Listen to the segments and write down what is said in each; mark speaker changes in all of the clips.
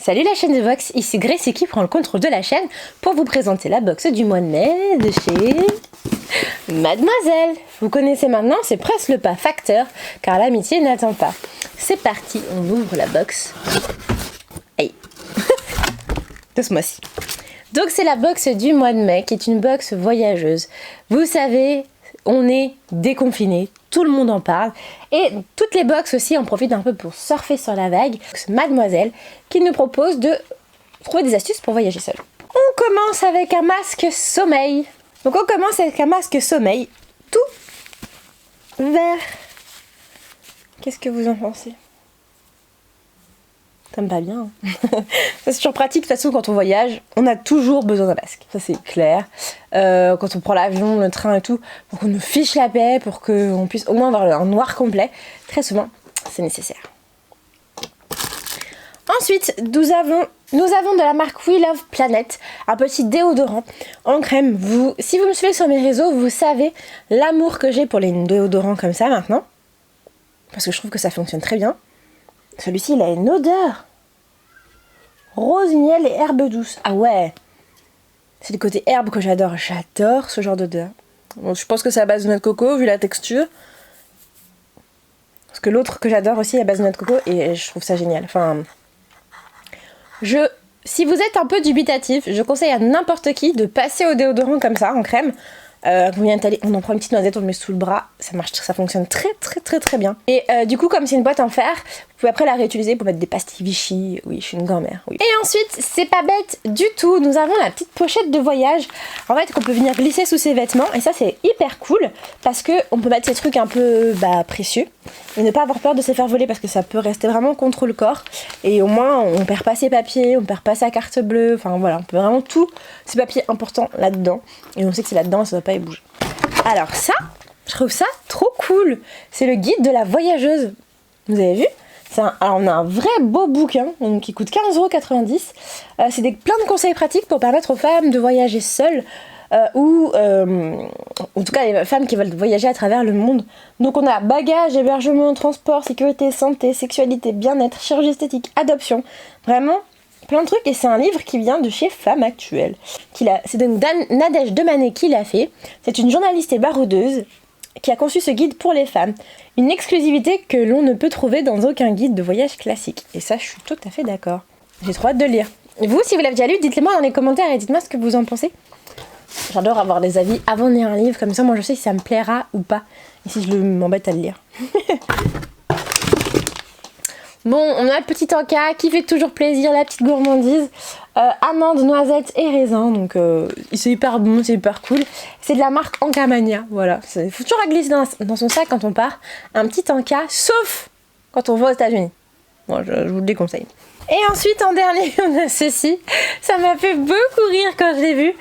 Speaker 1: Salut la chaîne de box, ici Gracie qui prend le contrôle de la chaîne pour vous présenter la box du mois de mai de chez Mademoiselle. Vous connaissez maintenant, c'est presque le pas facteur car l'amitié n'attend pas. C'est parti, on ouvre la box. Aïe de ce mois-ci. Donc c'est la box du mois de mai qui est une box voyageuse. Vous savez, on est déconfiné, tout le monde en parle et toutes les box aussi en profitent un peu pour surfer sur la vague. Mademoiselle qui nous propose de trouver des astuces pour voyager seul. On commence avec un masque sommeil. Donc on commence avec un masque sommeil tout vert. Qu'est-ce que vous en pensez? Ça me va bien. C'est toujours pratique, de toute façon quand on voyage, on a toujours besoin d'un masque. Ça c'est clair. Quand on prend l'avion, le train et tout, pour qu'on nous fiche la paix, pour qu'on puisse au moins avoir un noir complet, très souvent c'est nécessaire. Ensuite, nous avons de la marque We Love Planet, un petit déodorant en crème. Si vous me suivez sur mes réseaux, vous savez l'amour que j'ai pour les déodorants comme ça maintenant. Parce que je trouve que ça fonctionne très bien. Celui-ci, il a une odeur. Rose, miel et herbe douce. Ah ouais. C'est le côté herbe que j'adore. J'adore ce genre d'odeur. Bon, je pense que c'est à base de noix de coco, vu la texture. Parce que l'autre que j'adore aussi est à base de noix de coco et je trouve ça génial. Enfin, si vous êtes un peu dubitatif, je conseille à n'importe qui de passer au déodorant comme ça, en crème. On en prend une petite noisette, on le met sous le bras, ça marche, ça fonctionne très bien. Et du coup, comme c'est une boîte en fer, vous pouvez après la réutiliser pour mettre des pastilles Vichy. Oui, je suis une grand-mère. Oui. Et ensuite, c'est pas bête du tout, nous avons la petite pochette de voyage, en fait, qu'on peut venir glisser sous ses vêtements. Et ça, c'est hyper cool, parce que on peut mettre ces trucs un peu précieux, et ne pas avoir peur de se faire voler, parce que ça peut rester vraiment contre le corps. Et au moins, on perd pas ses papiers, on perd pas sa carte bleue, enfin voilà, on peut vraiment tous ces papiers importants là-dedans. Et on sait que c'est là-dedans, ça va pas y bouger. Alors ça, je trouve ça trop cool. C'est le guide de la voyageuse. Vous avez vu? Alors on a un vrai beau bouquin qui coûte 15,90 €. C'est plein de conseils pratiques pour permettre aux femmes de voyager seules ou en tout cas les femmes qui veulent voyager à travers le monde. Donc on a bagages, hébergement, transport, sécurité, santé, sexualité, bien-être, chirurgie esthétique, adoption. Vraiment plein de trucs, et c'est un livre qui vient de chez Femme Actuelle. C'est donc Nadège Demanet qui l'a fait. C'est une journaliste et baroudeuse qui a conçu ce guide pour les femmes. Une exclusivité que l'on ne peut trouver dans aucun guide de voyage classique. Et ça, je suis tout à fait d'accord. J'ai trop hâte de le lire. Et vous, si vous l'avez déjà lu, dites-le-moi dans les commentaires et dites-moi ce que vous en pensez. J'adore avoir des avis avant de lire un livre, comme ça moi je sais si ça me plaira ou pas. Et si je m'embête à le lire. Bon, on a le petit encas qui fait toujours plaisir, la petite gourmandise. Amandes, noisettes et raisins, donc c'est hyper bon, c'est hyper cool. C'est de la marque Encamania, voilà. Il faut toujours glisser dans son sac quand on part un petit encas, sauf quand on va aux États-Unis. Bon, je vous le déconseille. Et ensuite, en dernier, on a ceci. Ça m'a fait beaucoup rire quand je l'ai vu.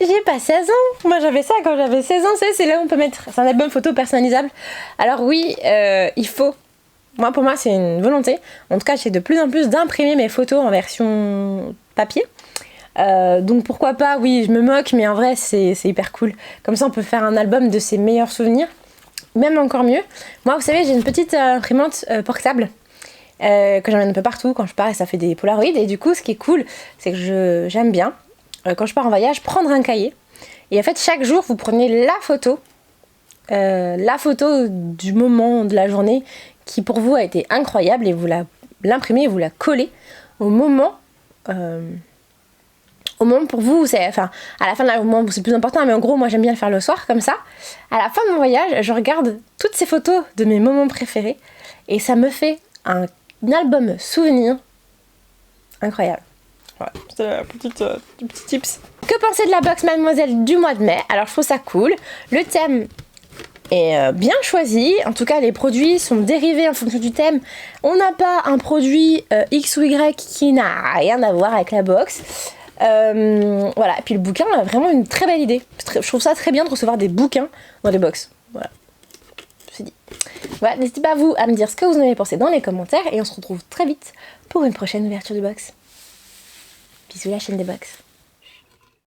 Speaker 1: J'ai pas 16 ans. Moi, j'avais ça quand j'avais 16 ans. C'est là où on peut mettre. C'est un album photo personnalisable. Alors oui, il faut. Pour moi, c'est une volonté. En tout cas, j'essaie de plus en plus d'imprimer mes photos en version papier. Donc pourquoi pas, oui, je me moque, mais en vrai, c'est hyper cool. Comme ça, on peut faire un album de ses meilleurs souvenirs. Même encore mieux. Moi, vous savez, j'ai une petite imprimante portable que j'emmène un peu partout quand je pars et ça fait des polaroïds. Et du coup, ce qui est cool, c'est que j'aime bien, quand je pars en voyage, prendre un cahier. Et en fait, chaque jour, vous prenez la photo du moment de la journée qui pour vous a été incroyable et vous l'imprimez et vous la collez au moment pour vous, à la fin de la moment c'est plus important, mais en gros moi j'aime bien le faire le soir comme ça. À la fin de mon voyage, je regarde toutes ces photos de mes moments préférés et ça me fait un album souvenir incroyable. Voilà, c'était un petit tips. Que penser de la box Mademoiselle du mois de mai? Alors je trouve ça cool. Le thème est bien choisi, en tout cas les produits sont dérivés en fonction du thème. On n'a pas un produit X ou Y qui n'a rien à voir avec la box. Voilà, et puis le bouquin a vraiment une très belle idée. Je trouve ça très bien de recevoir des bouquins dans des box. Voilà, c'est dit. Voilà, n'hésitez pas à me dire ce que vous en avez pensé dans les commentaires et on se retrouve très vite pour une prochaine ouverture de box. Bisous la chaîne des box.